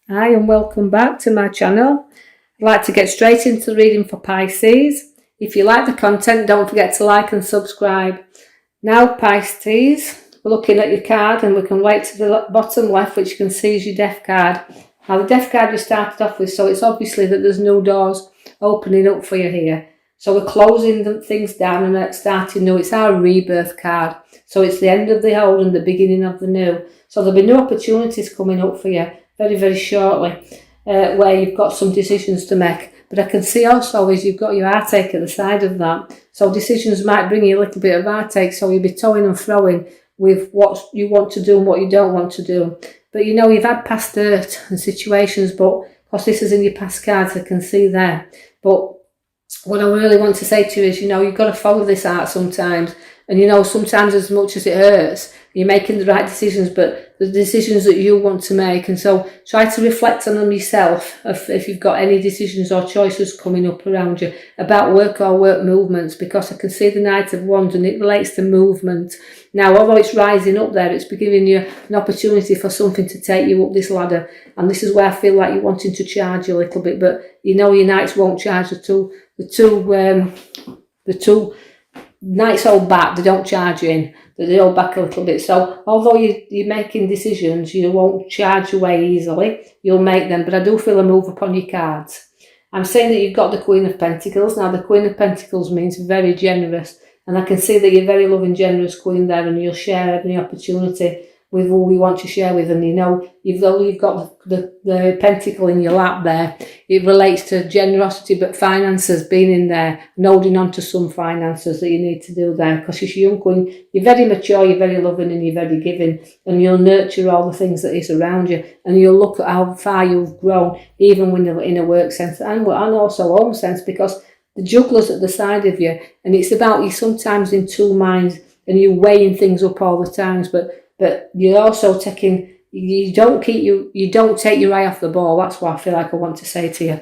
Hi and welcome back to my channel. I'd like to get straight into the reading for Pisces. If you like the content, don't forget to like and subscribe. Now Pisces, we're looking at your card and we can wait to the bottom left, which you can see is your death card. Now the death card we started off with, so it's obviously that there's no doors opening up for you here. So we're closing things down and starting new. It's our rebirth card. So it's the end of the old and the beginning of the new. So there'll be new opportunities coming up for you very, very shortly, where you've got some decisions to make. But I can see also is you've got your heartache at the side of that. So decisions might bring you a little bit of heartache. So you'll be toing and froing with what you want to do and what you don't want to do. But you know, you've had past hurt and situations, but because this is in your past cards, I can see there. But what I really want to say to you is, you know, you've got to follow this heart sometimes. And you know, sometimes as much as it hurts, you're making the right decisions, but the decisions that you want to make. And so try to reflect on them yourself if you've got any decisions or choices coming up around you about work or work movements, because I can see the Knight of Wands and it relates to movement. Now, although it's rising up there, it's giving you an opportunity for something to take you up this ladder. And this is where I feel like you're wanting to charge a little bit, but you know your Knights won't charge the two Knights hold back, they don't charge you in, they hold back a little bit. So although you're making decisions, you won't charge away easily, you'll make them, but I do feel a move upon your cards. I'm saying that you've got the Queen of Pentacles. Now the Queen of Pentacles means very generous, and I can see that you're a very loving, generous Queen there, and you'll share any opportunity with who we want to share with. And you know, you've got the pentacle in your lap there. It relates to generosity, but finances being in there and holding on to some finances that you need to do there, because you're a young queen, you're very mature, you're very loving and you're very giving, and you'll nurture all the things that is around you, and you'll look at how far you've grown, even when you're in a work sense and also home sense, because the juggler's at the side of you, and it's about you sometimes in two minds and you're weighing things up all the times, but you're also taking, you don't take your eye off the ball. That's what I feel like I want to say to you,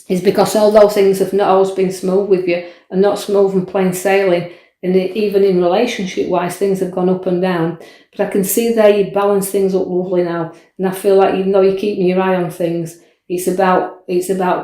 is because although things have not always been smooth with you and not smooth and plain sailing, and even in relationship wise things have gone up and down, but I can see there you balance things up lovely now, and I feel like even though you're keeping your eye on things, it's about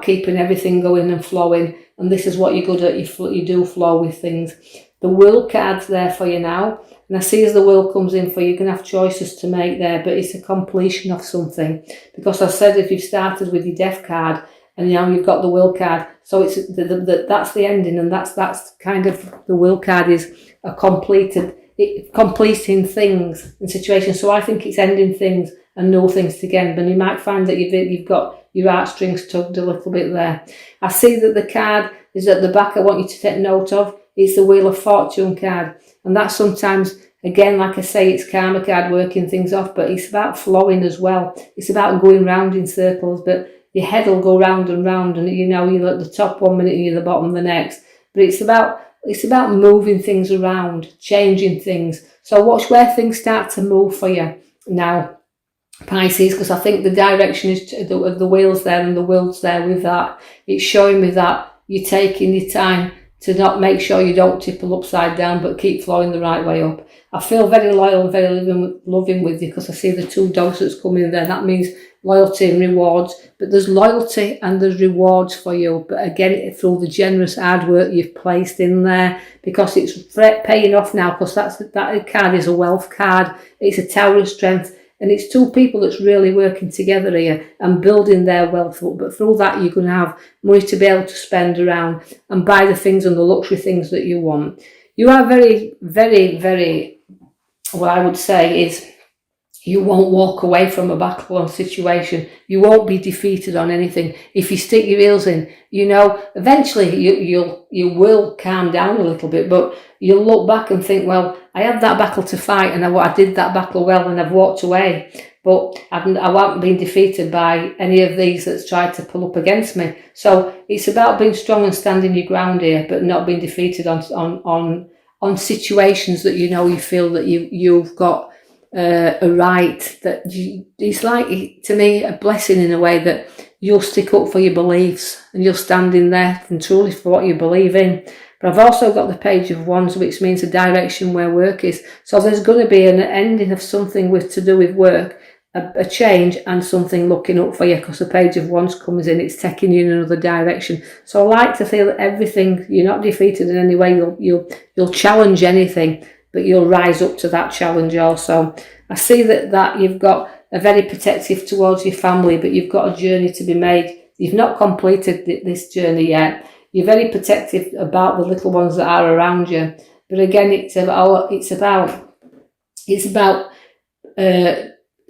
keeping everything going and flowing, and this is what you're good at. You do flow with things. The Will card's there for you now, and I see as the Will comes in for you, you're going to have choices to make there, but it's a completion of something, because I said if you've started with your Death card and now you've got the Will card, so it's that's the ending, and that's kind of the Will card is a completing things and situations. So I think it's ending things and new things again, but you might find that you've got your heartstrings tugged a little bit there. I see that the card is at the back. I want you to take note of. It's the Wheel of Fortune card, and that sometimes, again, like I say, it's karma card working things off, but it's about flowing as well. It's about going round in circles, but your head will go round and round, and you know you're at the top one minute and you're at the bottom the next. But it's about moving things around, changing things. So watch where things start to move for you now, Pisces, because I think the direction is the wheels there and the will's there with that. It's showing me that you're taking your time to not make sure you don't tipple upside down, but keep flowing the right way up. I feel very loyal and very loving with you, because I see the two dogs that's coming there. That means loyalty and rewards, but there's loyalty and there's rewards for you, but again through the generous hard work you've placed in there, because it's paying off now, because that card is a wealth card. It's a Tower of Strength. And it's two people that's really working together here and building their wealth up. But through that, you're going to have money to be able to spend around and buy the things and the luxury things that you want. You are very, very, very, what I would say is, you won't walk away from a battle or situation. You won't be defeated on anything. If you stick your heels in, you know, eventually you will calm down a little bit, but you'll look back and think, well, I had that battle to fight and I did that battle well and I've walked away. But I haven't been defeated by any of these that's tried to pull up against me. So it's about being strong and standing your ground here, but not being defeated on situations that you know you feel that you've got a right, that it's like, to me, a blessing in a way that you'll stick up for your beliefs and you'll stand in there and truly for what you believe in. But I've also got the Page of Wands, which means a direction where work is. So there's going to be an ending of something to do with work, a change and something looking up for you, because the Page of Wands comes in, it's taking you in another direction. So I like to feel that everything, you're not defeated in any way. You'll challenge anything, but you'll rise up to that challenge also. I see that you've got a very protective towards your family, but you've got a journey to be made. You've not completed this journey yet. You're very protective about the little ones that are around you. But again, it's about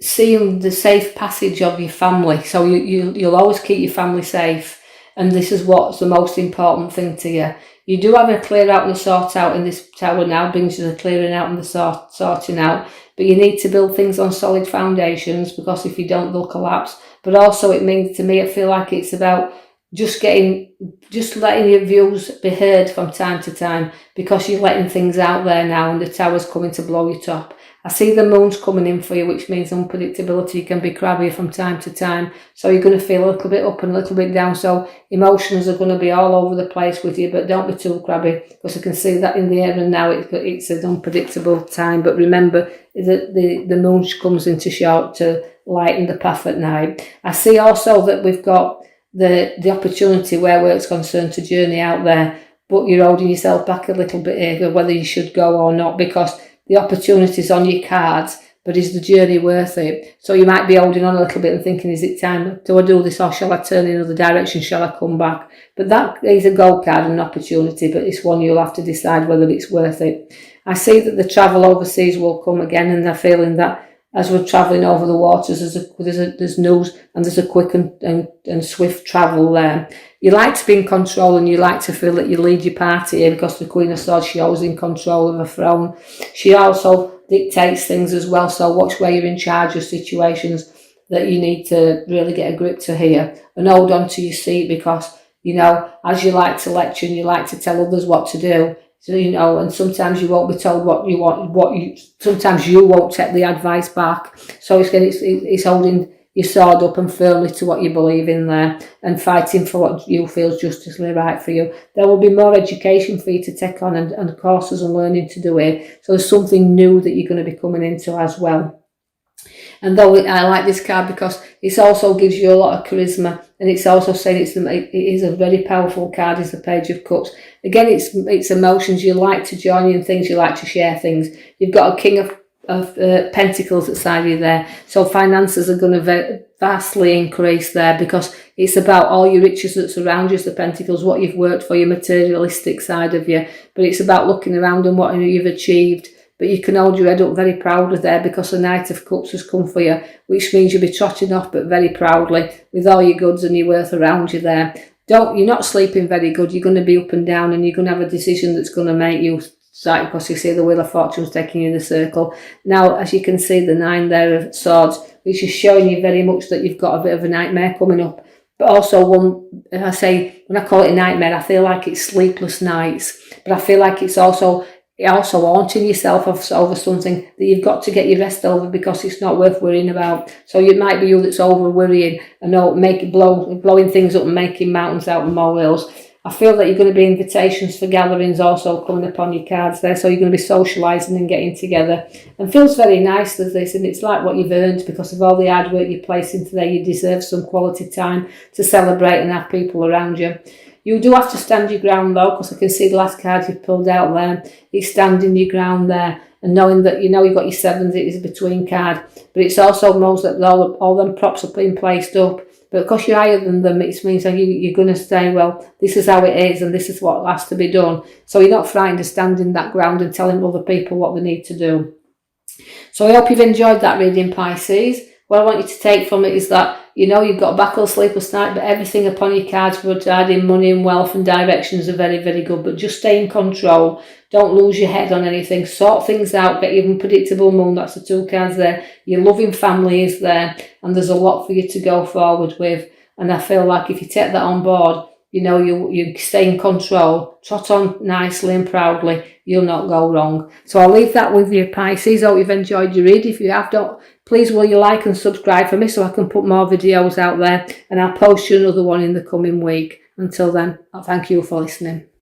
seeing the safe passage of your family. So you'll always keep your family safe, and this is what's the most important thing to you. You do have a clear out and a sort out in this tower now, brings you the clearing out and the sorting out, but you need to build things on solid foundations, because if you don't, they'll collapse. But also it means, to me, I feel like it's about just letting your views be heard from time to time, because you're letting things out there now, and the tower's coming to blow your top. I see the moon's coming in for you, which means unpredictability. You can be crabby from time to time, so you're going to feel a little bit up and a little bit down, so emotions are going to be all over the place with you, but don't be too crabby, because I can see that in the air, and now it's an unpredictable time. But remember that the moon comes into short to lighten the path at night. I see also that we've got the opportunity where it's concerned to journey out there, but you're holding yourself back a little bit here, whether you should go or not, because the opportunity's on your cards, but is the journey worth it? So you might be holding on a little bit and thinking, is it time? Do I do this, or shall I turn in another direction? Shall I come back? But that is a gold card and an opportunity, but it's one you'll have to decide whether it's worth it. I see that the travel overseas will come again, and they're feeling that as we're travelling over the waters, there's news, and there's a quick and swift travel there. You like to be in control, and you like to feel that you lead your party here, because the Queen of Swords, she's always in control of her throne. She also dictates things as well, so watch where you're in charge of situations that you need to really get a grip to here, and hold on to your seat, because, as you like to lecture and you like to tell others what to do, so, and sometimes you won't be told what you want, sometimes you won't take the advice back. So it's holding your sword up and firmly to what you believe in there, and fighting for what you feel is justly right for you. There will be more education for you to take on, and courses and learning to do it. So there's something new that you're going to be coming into as well. And though I like this card because it also gives you a lot of charisma, and it's also saying it is a very powerful card, is the Page of Cups. Again, it's emotions. You like to join in things, you like to share things. You've got a King of Pentacles at side of you there, so finances are going to vastly increase there, because it's about all your riches that surround you, the Pentacles, what you've worked for, your materialistic side of you, but it's about looking around and what you've achieved. But you can hold your head up very proudly there, because the Knight of Cups has come for you, which means you'll be trotting off, but very proudly, with all your goods and your worth around you there. You're not sleeping very good. You're going to be up and down, and you're going to have a decision that's going to make you start, because you see the Wheel of Fortune's taking you in the circle. Now, as you can see, the 9 there of Swords, which is showing you very much that you've got a bit of a nightmare coming up. But also when I call it a nightmare, I feel like it's sleepless nights, but I feel like it's also haunting yourself over something that you've got to get your rest over, because it's not worth worrying about. So it might be you that's over worrying and blowing things up and making mountains out of molehills. I feel that you're going to be invitations for gatherings also coming upon your cards there, so you're going to be socialising and getting together, and feels very nice as this, and it's like what you've earned because of all the hard work you place into there. You deserve some quality time to celebrate and have people around you. You do have to stand your ground though, because I can see the last card you've pulled out there. It's standing your ground there, and knowing that you've got your 7s, it is a between card, but it's also knows that all them props are being placed up. But because you're higher than them, it means that you're going to say, well, this is how it is, and this is what has to be done. So you're not frightened of standing that ground and telling other people what they need to do. So I hope you've enjoyed that reading, Pisces. What I want you to take from it is that, you've got a battle, sleepless night, but everything upon your cards regarding money and wealth and directions are very, very good. But just stay in control. Don't lose your head on anything. Sort things out. Get your unpredictable moon. That's the 2 cards there. Your loving family is there. And there's a lot for you to go forward with. And I feel like if you take that on board, you stay in control, trot on nicely and proudly, you'll not go wrong. So I'll leave that with you, Pisces. Hope you've enjoyed your read. If you have, please will you like and subscribe for me so I can put more videos out there, and I'll post you another one in the coming week. Until then, thank you for listening.